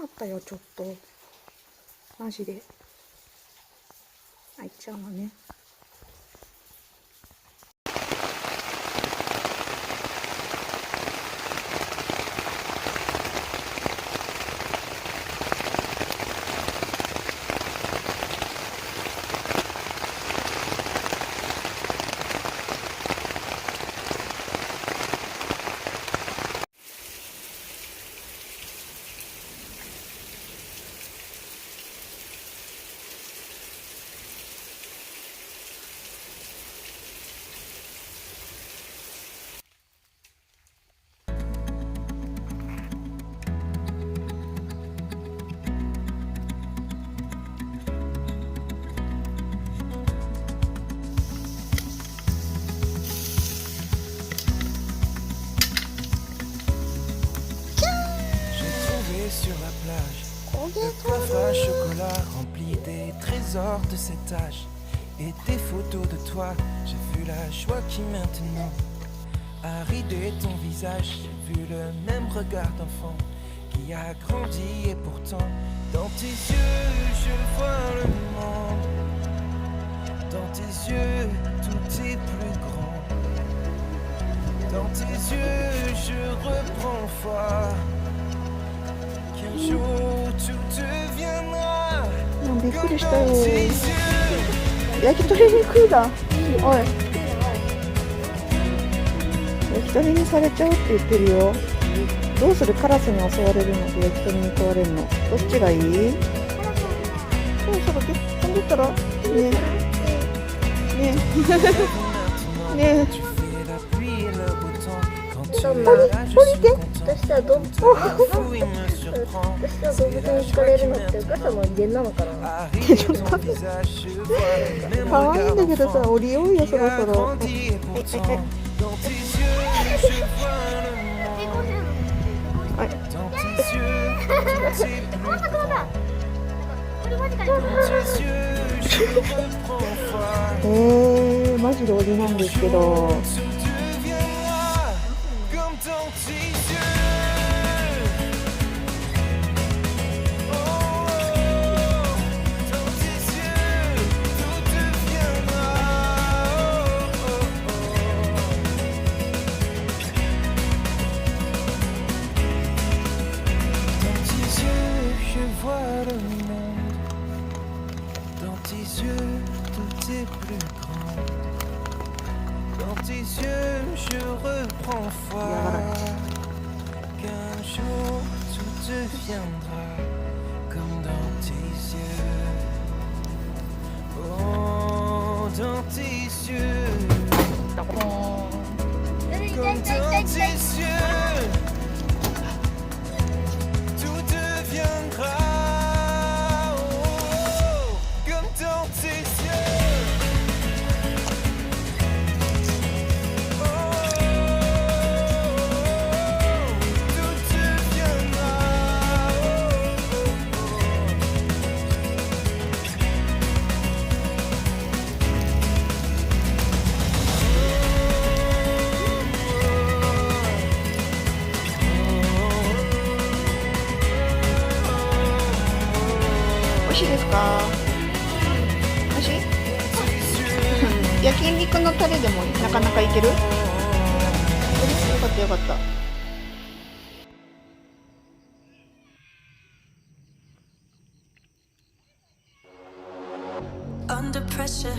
かったよ、ちょっとマジで。あいちゃんはね。Sur la plage, le coffre à chocolat rempli des trésors de cet âge et des photos de toi. J'ai vu la joie qui maintenant a ridé ton visage. J'ai vu le même regard d'enfant qui a grandi et pourtant dans tes yeux je vois le monde. Dans tes yeux tout est plus grand. Dans tes yeux je reprends foi. Un jour tout deviendra comme dans tes yeux. 焼き鳥に食うだ。おい。焼き鳥にされちゃうって言ってるよ。どうする？カラスに襲われるのと焼き鳥に食われるの。どっちがいい？そろそろ飛んでったらねえ。ねえ。ねえ。降りて。私は動物に惹かれるのってお母さんの遺伝なのかな。ちょっと可愛いんだけどさ、降りようよそろそろ。まマジで降りなんですけど。je reprends foi qu'un jour tout deviendra comme dans tes yeux. Oh, dans tes yeux. Comme dans tes yeux. Tout deviendra. Oh, comme dans tes yeux.美味しいですか？美味しい？焼肉のタレでもなかなかいける？よかったよかった。Under pressure,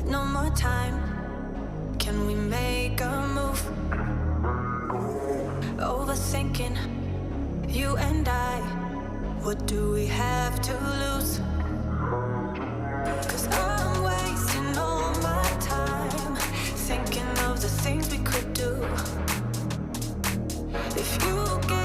no more time. Can we make a move? Overthinking, you and I. What do we have to lose? 'Cause I'm wasting all my time thinking of the things we could do. If you get